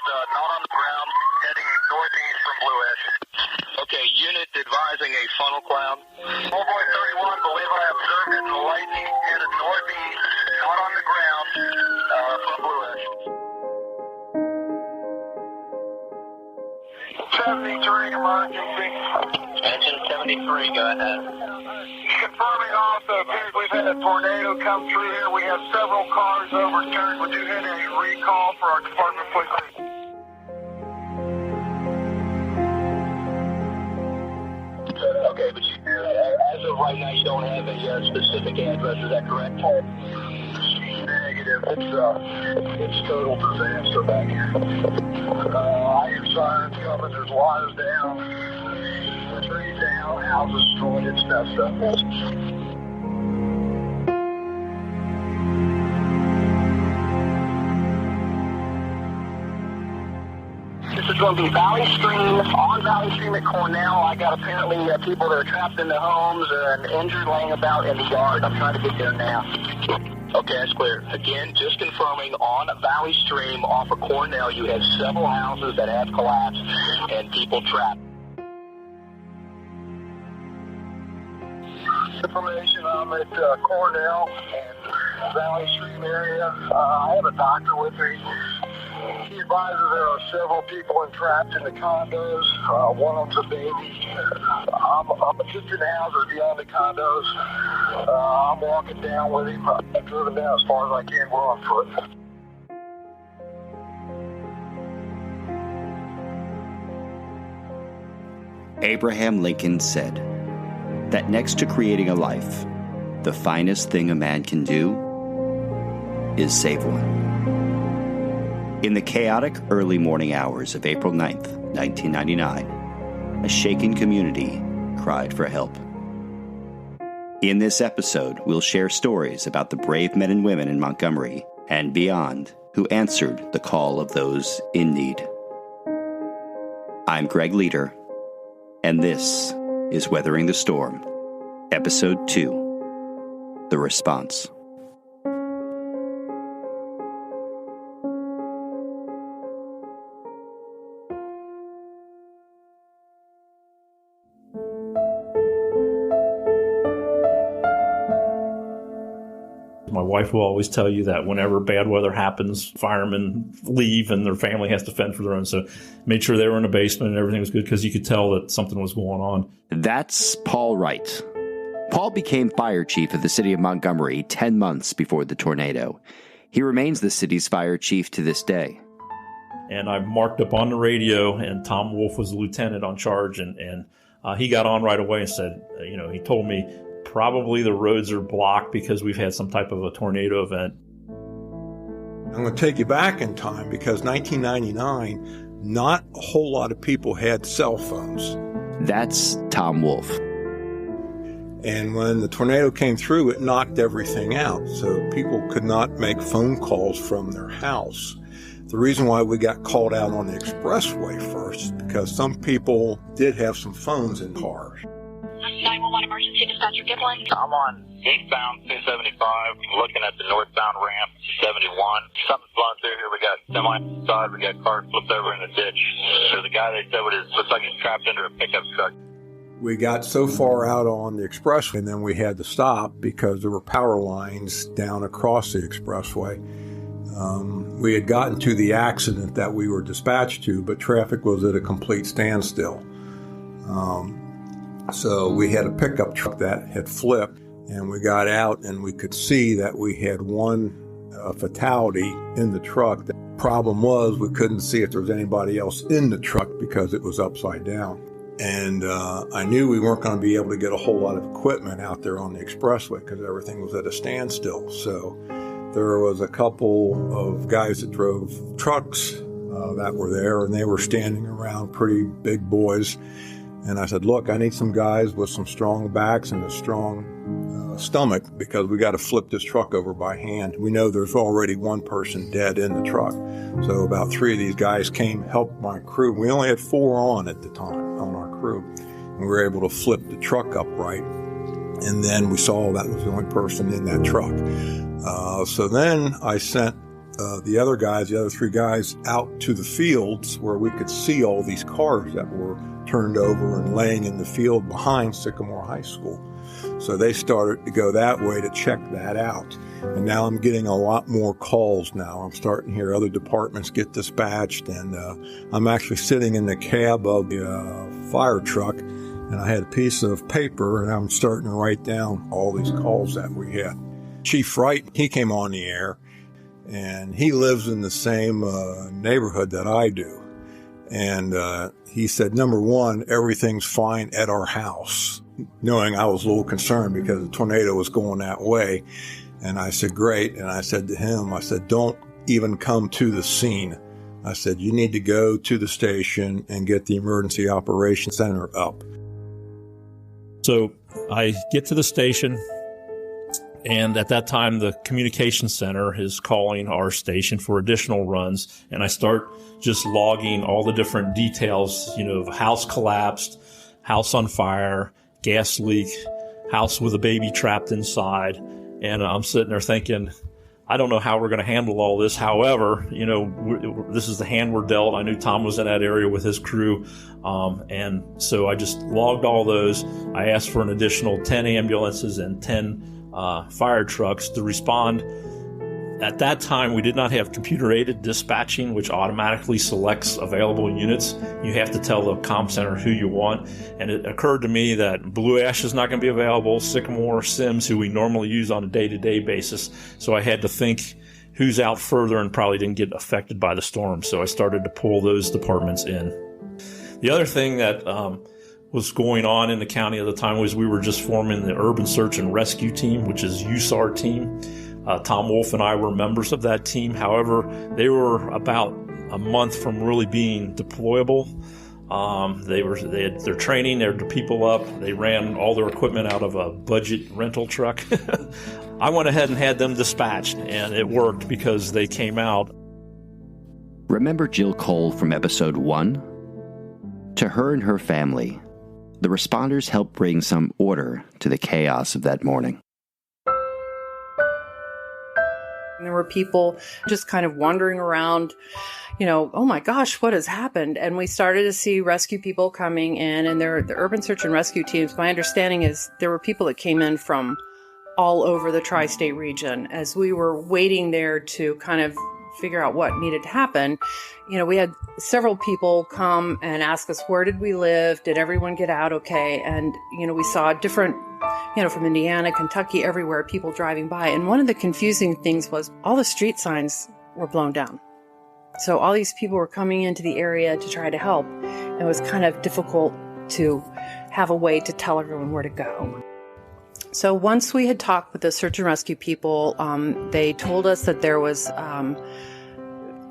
called not on the ground, heading northeast from Blue Ash. Okay, unit advising a funnel cloud. Boy 31, believe I observed it in the lightning, headed northeast, not on the ground, from Blue Ash. 73 emergency. Engine 73, go ahead. Confirming also, appears we've had a tornado come through here. We have several cars overturned. Would you hit a recall for our department, please? Okay, but as of right now, you don't have a specific address. Is that correct? Negative. It's total disaster back here. I hear sirens coming. There's wires down, trees down, houses destroyed. It's messed up. This is going to be Valley Stream, on Valley Stream at Cornell. I got apparently people that are trapped in the homes and injured laying about in the yard. I'm trying to get there now. Okay, that's clear. Again, just confirming, on Valley Stream off of Cornell, you have several houses that have collapsed and people trapped. Information, I'm at Cornell and Valley Stream area. I have a doctor with me. He advises there are several people entrapped in the condos. One of them's a baby. I'm just in the houses beyond the condos. I'm walking down with him. I've driven down as far as I can. We're on foot. Abraham Lincoln said that next to creating a life, the finest thing a man can do is save one. In the chaotic early morning hours of April 9th, 1999, a shaken community cried for help. In this episode, we'll share stories about the brave men and women in Montgomery and beyond who answered the call of those in need. I'm Greg Leader, and this is Weathering the Storm, Episode 2, The Response. My wife will always tell you that whenever bad weather happens, firemen leave and their family has to fend for their own. So made sure they were in the basement and everything was good because you could tell that something was going on. That's Paul Wright. Paul became fire chief of the city of Montgomery 10 months before the tornado. He remains the city's fire chief to this day. And I marked up on the radio, and Tom Wolf was the lieutenant on charge, and he got on right away and said, he told me, probably the roads are blocked because we've had some type of a tornado event. I'm going to take you back in time because 1999, not a whole lot of people had cell phones. That's Tom Wolf. And when the tornado came through, it knocked everything out. So people could not make phone calls from their house. The reason why we got called out on the expressway first is because some people did have some phones in cars. 911 emergency dispatcher Giblin. I'm on eastbound 275, looking at the northbound ramp 71. Something's blown through here. We got semi inside. We got cars flipped over in the ditch. There's a guy they said looks like he's trapped under a pickup truck. We got so far out on the expressway, and then we had to stop because there were power lines down across the expressway. We had gotten to the accident that we were dispatched to, but traffic was at a complete standstill. So we had a pickup truck that had flipped, and we got out and we could see that we had one fatality in the truck. The problem was we couldn't see if there was anybody else in the truck because it was upside down. And I knew we weren't going to be able to get a whole lot of equipment out there on the expressway because everything was at a standstill. So there was a couple of guys that drove trucks that were there, and they were standing around, pretty big boys. And I said, look, I need some guys with some strong backs and a strong stomach because we got to flip this truck over by hand. We know there's already one person dead in the truck. So about 3 of these guys came, helped my crew. We only had 4 on at the time on our crew. And we were able to flip the truck upright. And then we saw that was the only person in that truck. So then I sent the other 3 guys, out to the fields where we could see all these cars that were turned over and laying in the field behind Sycamore High School. So they started to go that way to check that out. And now I'm getting a lot more calls now. I'm starting to hear other departments get dispatched, and I'm actually sitting in the cab of the fire truck, and I had a piece of paper, and I'm starting to write down all these calls that we had. Chief Wright, he came on the air, and he lives in the same neighborhood that I do. And he said, number one, everything's fine at our house, knowing I was a little concerned because the tornado was going that way. And I said, great. And I said to him, I said, don't even come to the scene. I said, you need to go to the station and get the Emergency Operations Center up. So I get to the station, and at that time, the communication center is calling our station for additional runs. And I start just logging all the different details, house collapsed, house on fire, gas leak, house with a baby trapped inside. And I'm sitting there thinking, I don't know how we're going to handle all this. However, this is the hand we're dealt. I knew Tom was in that area with his crew. And so I just logged all those. I asked for an additional 10 ambulances and 10 fire trucks to respond. At that time, we did not have computer-aided dispatching, which automatically selects available units. You have to tell the comm center who you want. And it occurred to me that Blue Ash is not going to be available, Sycamore, Sims, who we normally use on a day-to-day basis. So I had to think who's out further and probably didn't get affected by the storm. So I started to pull those departments in. The other thing that was going on in the county at the time was we were just forming the Urban Search and Rescue Team, which is USAR team. Tom Wolf and I were members of that team. However, they were about a month from really being deployable. They had their training, they had their people up. They ran all their equipment out of a budget rental truck. I went ahead and had them dispatched, and it worked because they came out. Remember Jill Cole from episode 1? To her and her family, the responders helped bring some order to the chaos of that morning. There were people just kind of wandering around, oh my gosh, what has happened? And we started to see rescue people coming in, and the urban search and rescue teams, my understanding is there were people that came in from all over the tri-state region. As we were waiting there to kind of figure out what needed to happen, we had several people come and ask us, where did we live? Did everyone get out okay? And, we saw different, from Indiana, Kentucky, everywhere, people driving by. And one of the confusing things was all the street signs were blown down. So all these people were coming into the area to try to help. It was kind of difficult to have a way to tell everyone where to go. So once we had talked with the search and rescue people, they told us that there was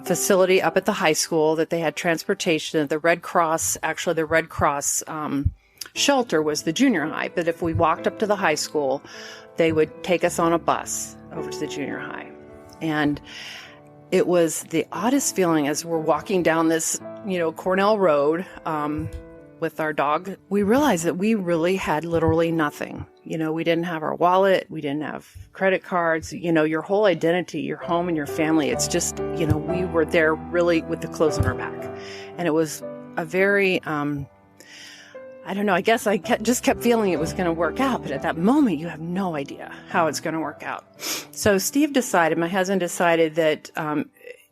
facility up at the high school, that they had transportation. The Red Cross shelter was the junior high, but if we walked up to the high school, they would take us on a bus over to the junior high. And it was the oddest feeling as we're walking down this, Cornell Road with our dog. We realized that we really had literally nothing. We didn't have our wallet. We didn't have credit cards. Your whole identity, your home and your family. It's just, we were there really with the clothes on our back. And it was a very, I don't know, I guess I just kept feeling it was going to work out. But at that moment, you have no idea how it's going to work out. So my husband decided that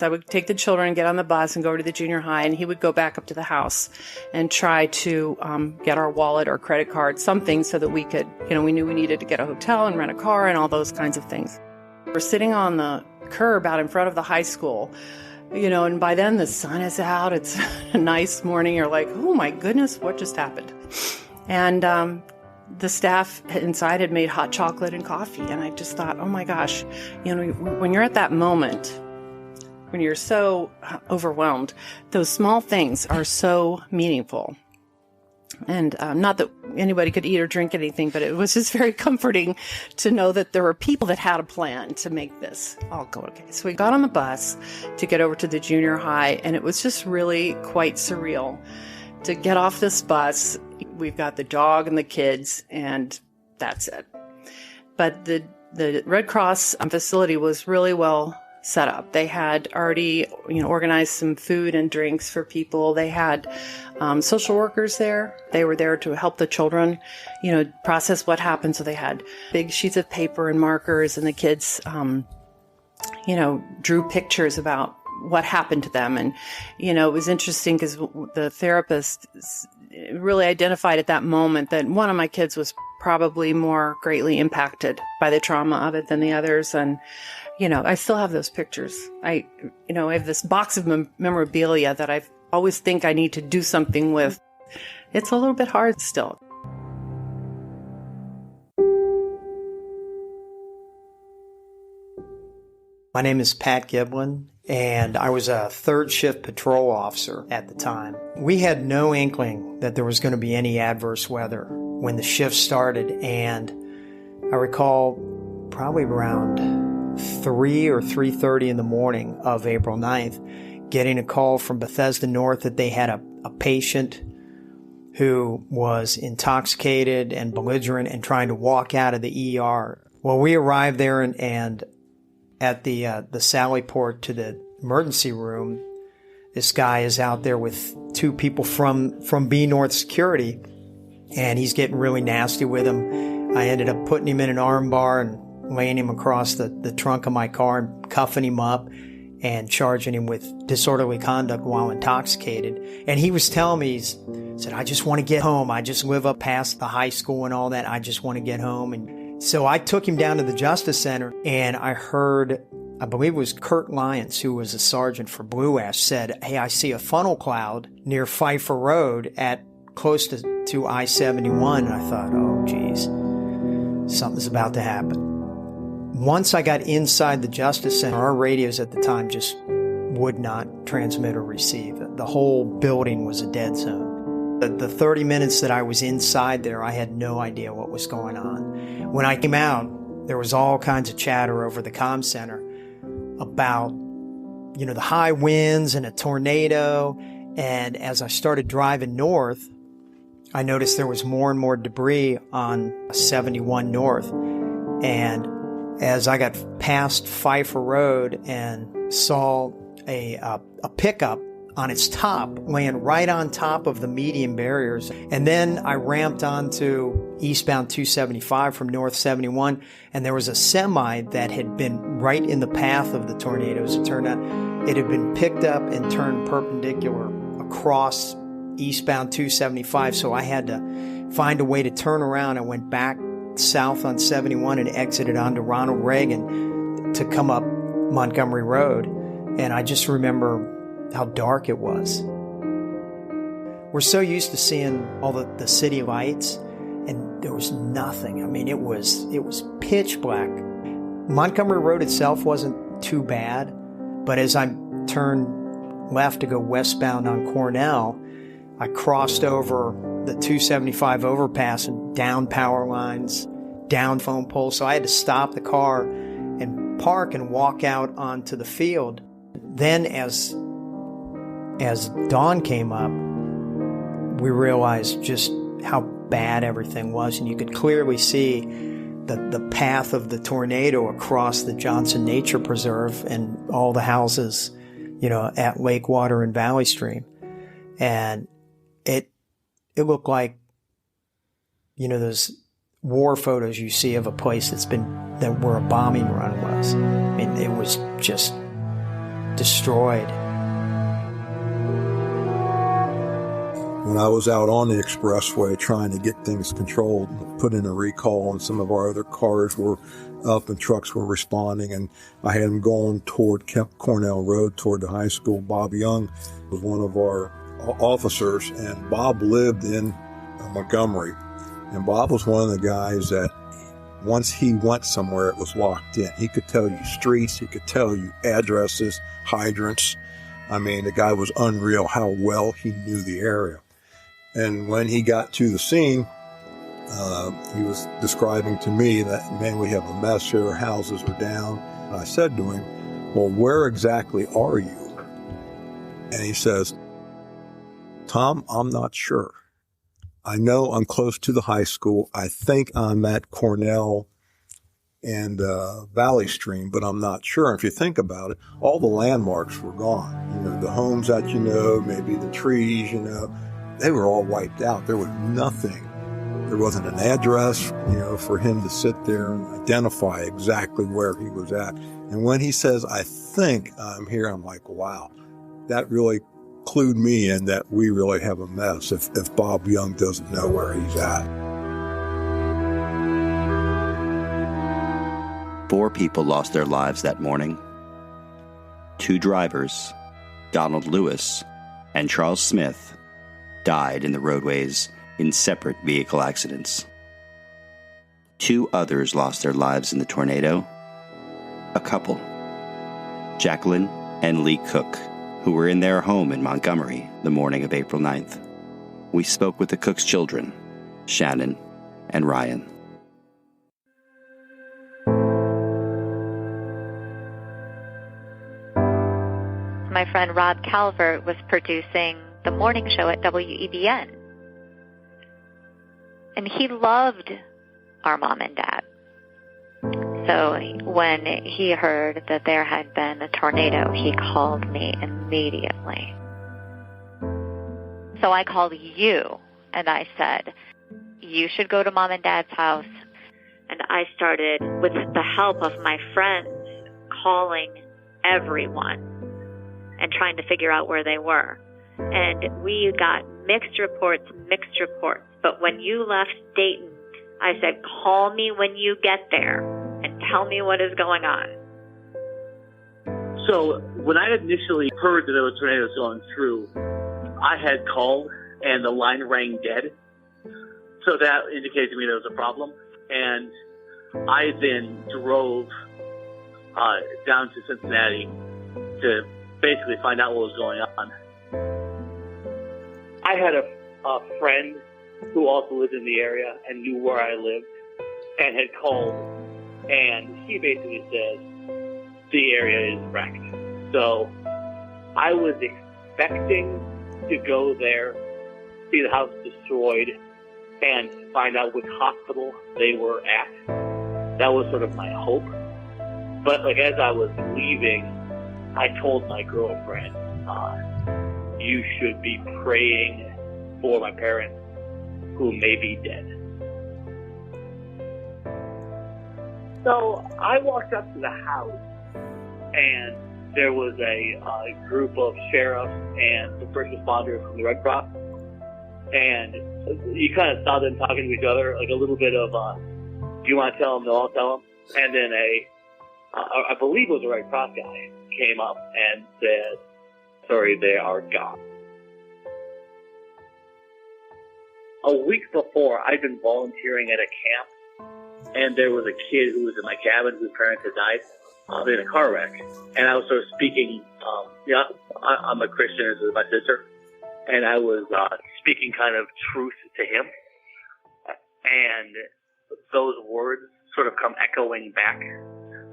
I would take the children and get on the bus and go to the junior high, and he would go back up to the house and try to get our wallet or credit card, something so that we could, we knew we needed to get a hotel and rent a car and all those kinds of things. We're sitting on the curb out in front of the high school, and by then the sun is out. It's a nice morning. You're like, oh my goodness, what just happened? And the staff inside had made hot chocolate and coffee. And I just thought, oh my gosh, when you're at that moment, when you're so overwhelmed, those small things are so meaningful. And not that anybody could eat or drink anything, but it was just very comforting to know that there were people that had a plan to make this all go okay. So we got on the bus to get over to the junior high, and it was just really quite surreal to get off this bus. We've got the dog and the kids, and that's it. But the Red Cross facility was really well set up. They had already, organized some food and drinks for people. They had social workers there. They were there to help the children, process what happened. So they had big sheets of paper and markers, and the kids, drew pictures about what happened to them. And, it was interesting because the therapist really identified at that moment that one of my kids was probably more greatly impacted by the trauma of it than the others. And, I still have those pictures. I have this box of memorabilia that I always think I need to do something with. It's a little bit hard still. My name is Pat Giblin, and I was a third shift patrol officer at the time. We had no inkling that there was going to be any adverse weather when the shift started, and I recall probably around 3 or 3:30 in the morning of April 9th, getting a call from Bethesda North that they had a patient who was intoxicated and belligerent and trying to walk out of the ER. Well, we arrived there and at the Sally Port to the emergency room, this guy is out there with 2 people from B North Security, and he's getting really nasty with him. I ended up putting him in an arm bar and laying him across the trunk of my car and cuffing him up and charging him with disorderly conduct while intoxicated. And he was telling me, he said, I just want to get home. I just live up past the high school and all that. I just want to get home. And so I took him down to the Justice Center, and I heard, I believe it was Kurt Lyons, who was a sergeant for Blue Ash, said, hey, I see a funnel cloud near Pfeiffer Road at close to I-71. And I thought, oh, geez, something's about to happen. Once I got inside the Justice Center, our radios at the time just would not transmit or receive. The whole building was a dead zone. The 30 minutes that I was inside there, I had no idea what was going on. When I came out, there was all kinds of chatter over the comm center about, the high winds and a tornado. And as I started driving north, I noticed there was more and more debris on 71 North. And as I got past Pfeiffer Road and saw a pickup on its top, laying right on top of the median barriers. And then I ramped onto eastbound 275 from North 71, and there was a semi that had been right in the path of the tornadoes. It turned out it had been picked up and turned perpendicular across eastbound 275, so I had to find a way to turn around. I went back south on 71 and exited onto Ronald Reagan to come up Montgomery Road. And I just remember how dark it was. We're so used to seeing all the city lights, and there was nothing. I mean, it was pitch black. Montgomery Road itself wasn't too bad, but as I turned left to go westbound on Cornell, I crossed over the 275 overpass and down power lines, down phone poles. So I had to stop the car and park and walk out onto the field. Then as dawn came up, we realized just how bad everything was. And you could clearly see the path of the tornado across the Johnson Nature Preserve and all the houses, at Lakewater and Valley Stream. And it looked like, those war photos you see of a place where a bombing run was. I mean, it was just destroyed. When I was out on the expressway trying to get things controlled, put in a recall, and some of our other cars were up and trucks were responding, and I had them going toward Cornell Road, toward the high school. Bob Young was one of our officers, and Bob lived in Montgomery. And Bob was one of the guys that once he went somewhere, it was locked in. He could tell you streets, he could tell you addresses, hydrants. I mean, the guy was unreal how well he knew the area. And when he got to the scene, he was describing to me that, man, we have a mess here, houses are down. And I said to him, well, where exactly are you? And he says, Tom, I'm not sure. I know I'm close to the high school. I think I'm at Cornell and Valley Stream, but I'm not sure. If you think about it, all the landmarks were gone. The homes that maybe the trees, they were all wiped out. There was nothing. There wasn't an address, for him to sit there and identify exactly where he was at. And when he says, "I think I'm here," I'm like, wow, that really clued me in that we really have a mess if Bob Young doesn't know where he's at. 4 people lost their lives that morning. 2 drivers, Donald Lewis and Charles Smith, died in the roadways in separate vehicle accidents. 2 others lost their lives in the tornado. A couple, Jacqueline and Lee Cook, who were in their home in Montgomery the morning of April 9th. We spoke with the Cook's children, Shannon and Ryan. My friend Rob Calvert was producing the morning show at WEBN. And he loved our mom and dad. So when he heard that there had been a tornado, he called me immediately. So I called you, and I said, you should go to mom and dad's house. And I started, with the help of my friends, calling everyone and trying to figure out where they were. And we got mixed reports. But when you left Dayton, I said, call me when you get there and tell me what is going on. So when I initially heard that there was tornadoes going through, I had called and the line rang dead. So that indicated to me there was a problem. And I then drove down to Cincinnati to basically find out what was going on. I had a friend who also lived in the area and knew where I lived and had called, and he basically said the area is wrecked. So I was expecting to go there, see the house destroyed, and find out which hospital they were at. That was sort of my hope. But as I was leaving, I told my girlfriend, you should be praying for my parents who may be dead. So I walked up to the house, and there was a group of sheriffs and the first responders from the Red Cross. And you kind of saw them talking to each other, like a little bit of, do you want to tell them? No, I'll tell them. And then I believe it was a Red Cross guy, came up and said, sorry, they are gone. A week before, I'd been volunteering at a camp, and there was a kid who was in my cabin whose parents had died in a car wreck. And I was sort of speaking, I'm a Christian, this is my sister, and I was speaking kind of truth to him. And those words sort of come echoing back.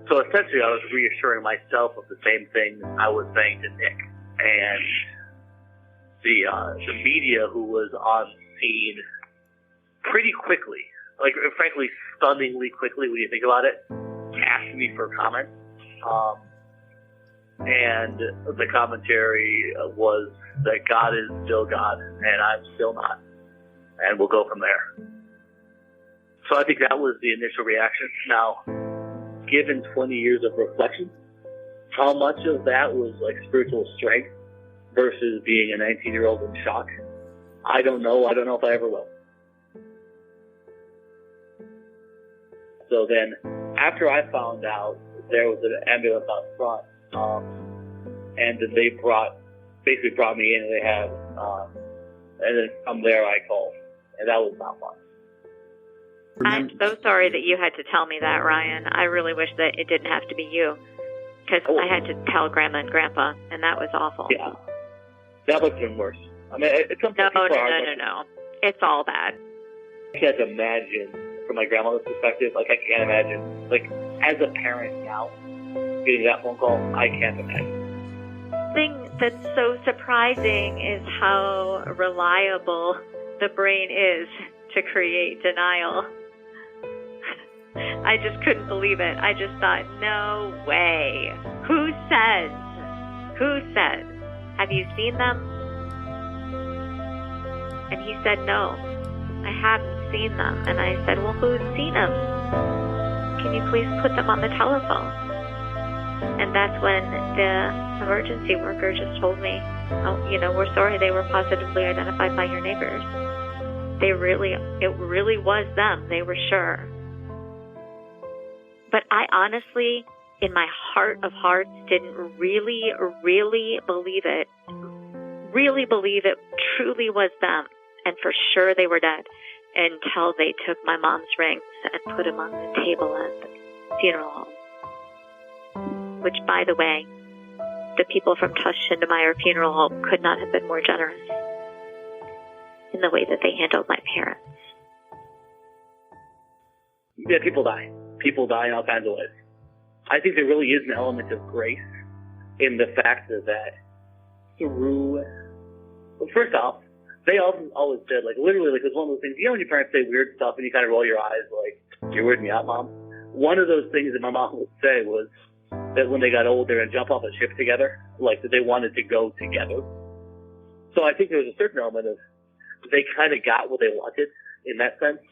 So essentially, I was reassuring myself of the same thing I was saying to Nick. And the media who was on scene pretty quickly, frankly, stunningly quickly when you think about it, asked me for comments. And the commentary was that God is still God, and I'm still not. And we'll go from there. So I think that was the initial reaction. Now, given 20 years of reflection, how much of that was spiritual strength versus being a 19-year-old in shock? I don't know. I don't know if I ever will. So then, after I found out there was an ambulance out front, and then they basically brought me in, and they had, and then from there I called, and that was not fun. I'm so sorry that you had to tell me that, Ryan. I really wish that it didn't have to be you, because I had to tell Grandma and Grandpa, and that was awful. Yeah, that would have been worse. I mean, it's something. No. It's all bad. I can't imagine, from my grandmother's perspective, I can't imagine, as a parent now, getting that phone call, I can't imagine. The thing that's so surprising is how reliable the brain is to create denial. I just couldn't believe it. I just thought, no way. Who said? Have you seen them? And he said, no, I haven't seen them. And I said, well, who's seen them? Can you please put them on the telephone? And that's when the emergency worker just told me, oh, we're sorry, they were positively identified by your neighbors. It really was them. They were sure. But I honestly, in my heart of hearts, didn't really believe it. Really believe it truly was them. And for sure they were dead until they took my mom's rings and put them on the table at the funeral home. Which, by the way, the people from Tush Schindemeier Funeral Home could not have been more generous in the way that they handled my parents. Yeah, people die. People die in all kinds of ways. I think there really is an element of grace in the fact that through, first off, they always said, literally, it's one of those things, when your parents say weird stuff and you kind of roll your eyes, you're weirding me out, Mom. One of those things that my mom would say was that when they got old, they were going to jump off a ship together, that they wanted to go together. So I think there was a certain element of they kind of got what they wanted in that sense.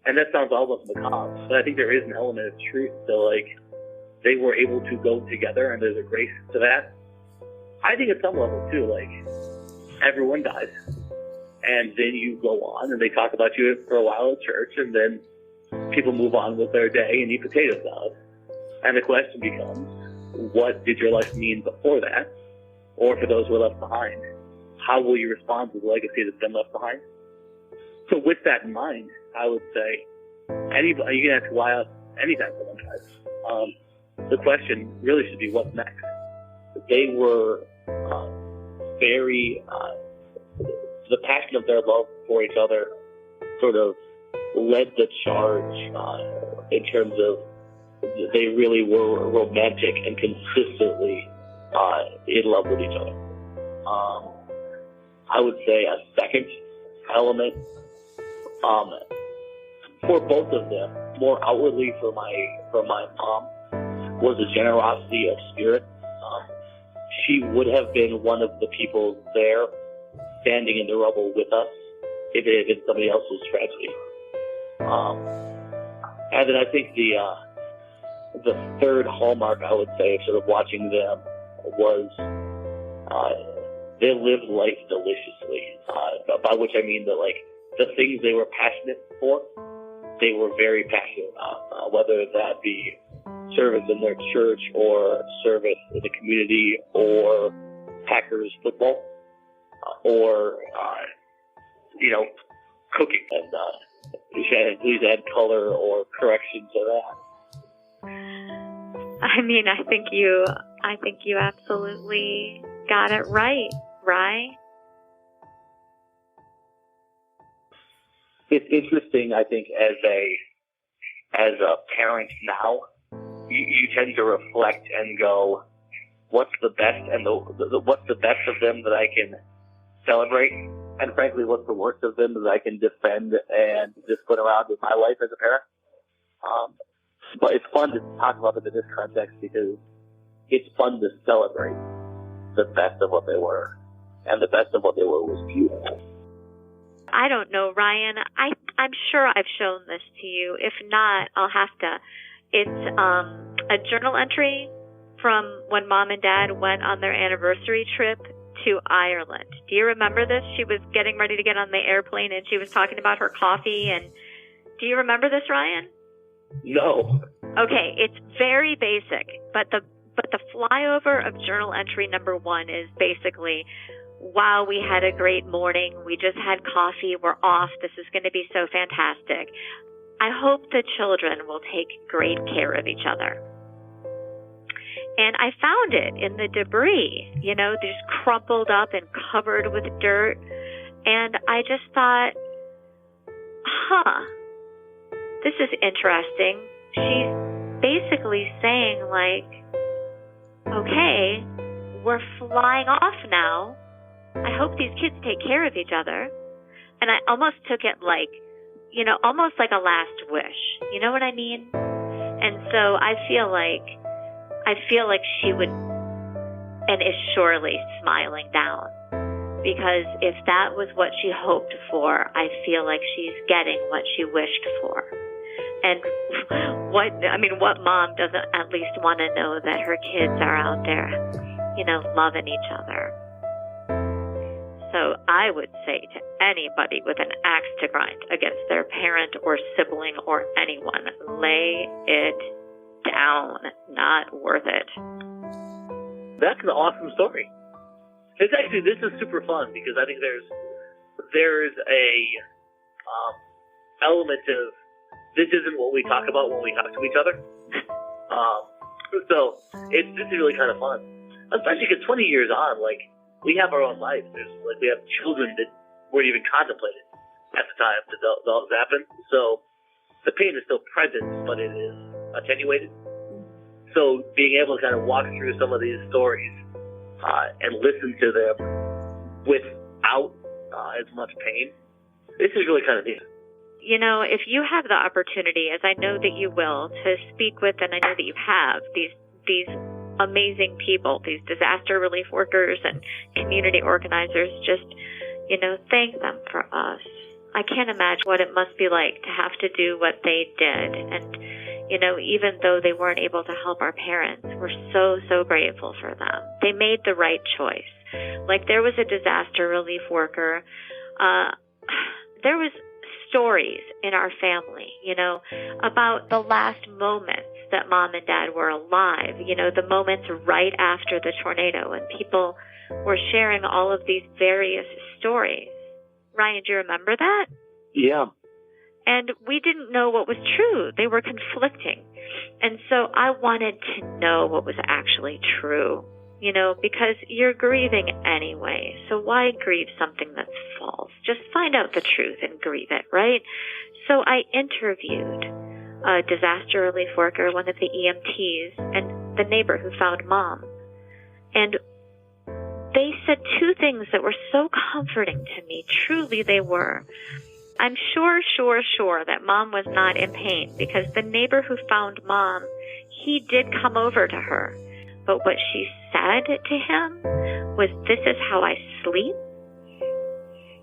And that sounds almost macabre, but I think there is an element of truth to, they were able to go together, and there's a grace to that. I think at some level, too, everyone dies. And then you go on, and they talk about you for a while at church, and then people move on with their day and eat potato salad. And the question becomes, what did your life mean before that? Or for those who are left behind, how will you respond to the legacy that's been left behind? So with that in mind, I would say, you can ask why anytime someone dies. The question really should be, what's next? They were very, the passion of their love for each other sort of led the charge in terms of they really were romantic and consistently in love with each other. I would say a second element for both of them, more outwardly for my mom, was the generosity of spirit. She would have been one of the people there standing in the rubble with us if it had been somebody else's tragedy. And then I think the third hallmark, I would say, of sort of watching them was they lived life deliciously, by which I mean that, the things they were passionate for, they were very passionate about, whether that be service in their church or service in the community or Packers football or, cooking. And please add color or correction to that. I mean, I think you absolutely got it right, Rye. It's interesting, I think, as a parent now, you tend to reflect and go, what's the best and what's the best of them that I can celebrate, and frankly, what's the worst of them that I can defend and just put around with my life as a parent. But it's fun to talk about them in this context because it's fun to celebrate the best of what they were, and the best of what they were was beautiful. I don't know, Ryan. I'm sure I've shown this to you. If not, I'll have to. It's a journal entry from when Mom and Dad went on their anniversary trip to Ireland. Do you remember this? She was getting ready to get on the airplane, and she was talking about her coffee. And do you remember this, Ryan? No. Okay, it's very basic, but the flyover of journal entry number 1 is basically, wow, we had a great morning. We just had coffee. We're off. This is going to be so fantastic. I hope the children will take great care of each other. And I found it in the debris, just crumpled up and covered with dirt. And I just thought, this is interesting. She's basically saying, okay, we're flying off now. I hope these kids take care of each other. And I almost took it almost like a last wish. You know what I mean? And so I feel like she would, and is surely smiling down, because if that was what she hoped for, I feel like she's getting what she wished for. And what mom doesn't at least want to know that her kids are out there, loving each other? So I would say to anybody with an axe to grind against their parent or sibling or anyone, lay it down. Not worth it. That's an awesome story. This is super fun because I think there's a element of this isn't what we talk about when we talk to each other. So this is really kind of fun, especially because 20 years on, we have our own lives. We have children that weren't even contemplated at the time that all this happened. So the pain is still present, but it is attenuated. So being able to kind of walk through some of these stories and listen to them without as much pain, this is really kind of neat. If you have the opportunity, as I know that you will, to speak with, and I know that you have, these amazing people, these disaster relief workers and community organizers, just, thank them for us. I can't imagine what it must be like to have to do what they did. And, even though they weren't able to help our parents, we're so, so grateful for them. They made the right choice. There was a disaster relief worker. There was stories in our family, about the last moments that mom and dad were alive, the moments right after the tornado, and people were sharing all of these various stories. Ryan, do you remember that? Yeah. And we didn't know what was true. They were conflicting. And so I wanted to know what was actually true, because you're grieving anyway. So why grieve something that's false? Just find out the truth and grieve it, right? So I interviewed a disaster relief worker, one of the EMTs, and the neighbor who found mom. And they said two things that were so comforting to me. Truly they were. I'm sure that mom was not in pain, because the neighbor who found mom, he did come over to her. But what she said to him was, "This is how I sleep."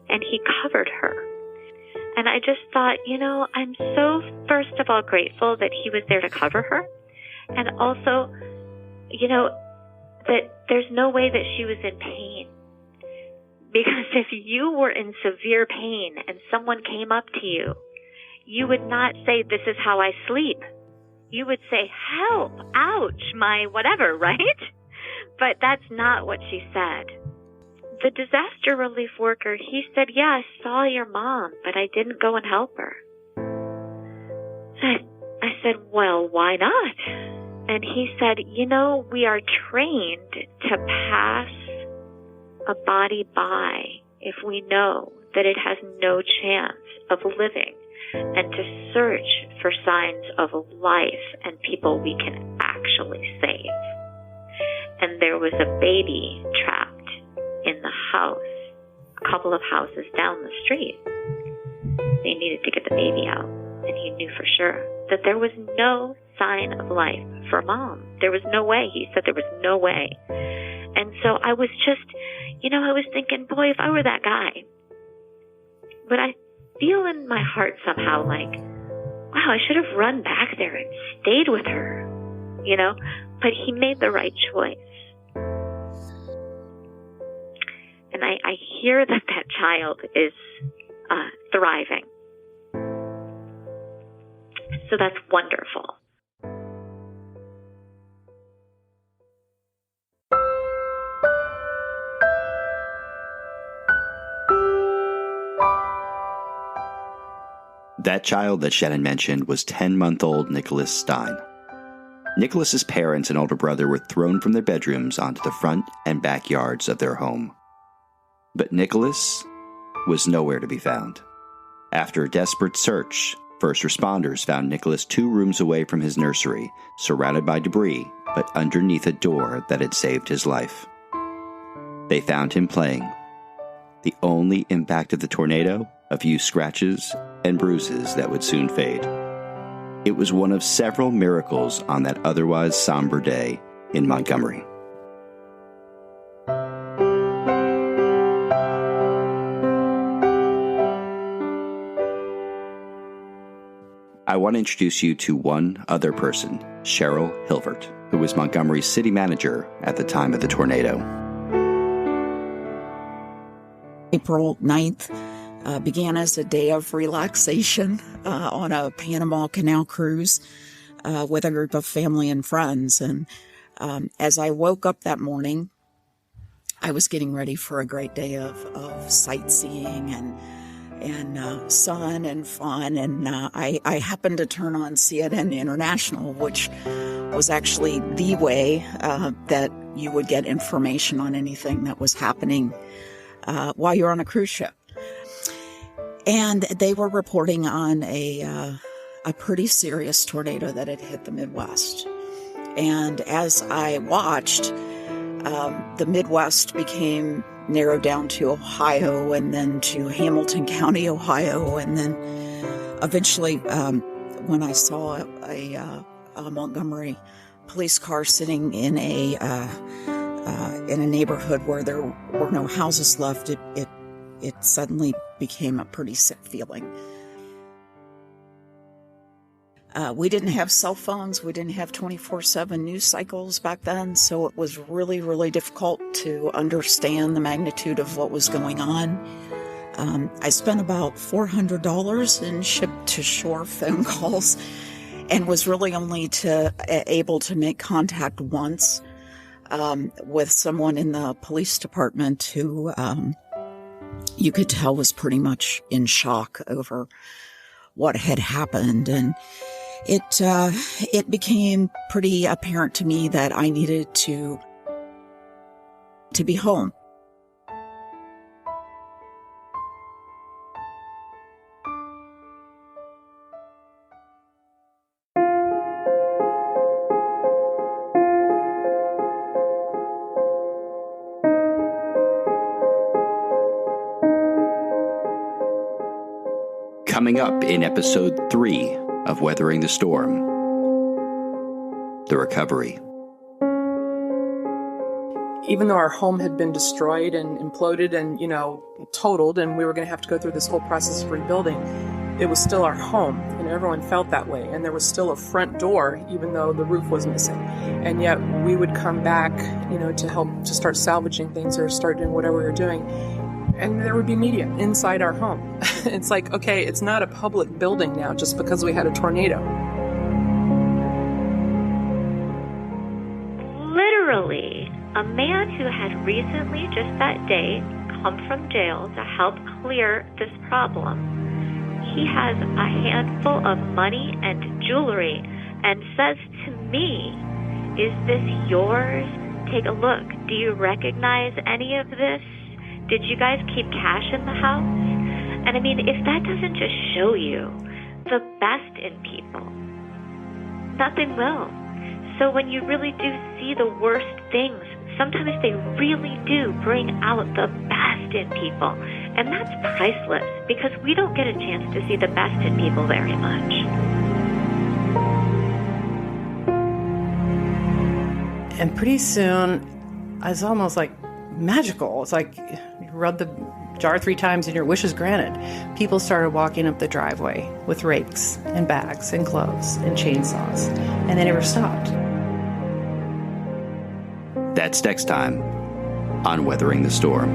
And he covered her. And I just thought, I'm so, first of all, grateful that he was there to cover her. And also, that there's no way that she was in pain. Because if you were in severe pain and someone came up to you, you would not say, "This is how I sleep." You would say, "Help, ouch, my whatever," right? But that's not what she said. The disaster relief worker, he said, "Yeah, I saw your mom, but I didn't go and help her." I said, "Well, why not?" And he said, "We are trained to pass a body by if we know that it has no chance of living, and to search for signs of life and people we can actually save." And there was a baby trapped in the house, a couple of houses down the street. They needed to get the baby out, and he knew for sure that there was no sign of life for mom. There was no way. He said there was no way. And so I was just, I was thinking, boy, if I were that guy, but I feel in my heart somehow like, wow, I should have run back there and stayed with her, but he made the right choice. And I hear that child is thriving. So that's wonderful. That child that Shannon mentioned was 10-month-old Nicholas Stein. Nicholas's parents and older brother were thrown from their bedrooms onto the front and backyards of their home. But Nicholas was nowhere to be found. After a desperate search, first responders found Nicholas 2 rooms away from his nursery, surrounded by debris, but underneath a door that had saved his life. They found him playing. The only impact of the tornado, a few scratches and bruises that would soon fade. It was one of several miracles on that otherwise somber day in Montgomery. I want to introduce you to one other person, Cheryl Hilvert, who was Montgomery's city manager at the time of the tornado. April 9th began as a day of relaxation on a Panama Canal cruise with a group of family and friends. And as I woke up that morning, I was getting ready for a great day of sightseeing and sun and fun. And I happened to turn on CNN International, which was actually the way that you would get information on anything that was happening while you're on a cruise ship. And they were reporting on a pretty serious tornado that had hit the Midwest. And as I watched, the Midwest became narrowed down to Ohio and then to Hamilton County, Ohio. And then eventually, when I saw a Montgomery police car sitting in a neighborhood where there were no houses left, it suddenly became a pretty sick feeling. We didn't have cell phones. We didn't have 24/7 news cycles back then, so it was really, really difficult to understand the magnitude of what was going on. I spent about $400 in ship-to-shore phone calls and was really only able to make contact once with someone in the police department who you could tell was pretty much in shock over what had happened. And it became pretty apparent to me that I needed to be home. Coming up in episode 3 of Weathering the Storm, the recovery. Even though our home had been destroyed and imploded and, totaled, and we were going to have to go through this whole process of rebuilding, it was still our home, and everyone felt that way. And there was still a front door, even though the roof was missing. And yet we would come back, to help to start salvaging things or start doing whatever we were doing. And there would be media inside our home. It's like, okay, it's not a public building now just because we had a tornado. Literally, a man who had recently, just that day, come from jail to help clear this problem. He has a handful of money and jewelry and says to me, "Is this yours? Take a look. Do you recognize any of this? Did you guys keep cash in the house?" And I mean, if that doesn't just show you the best in people, nothing will. So when you really do see the worst things, sometimes they really do bring out the best in people. And that's priceless because we don't get a chance to see the best in people very much. And pretty soon, it's almost like magical. It's like you rub the jar 3 times and your wish is granted. People started walking up the driveway with rakes and bags and gloves and chainsaws, and they never stopped. That's next time on Weathering the Storm.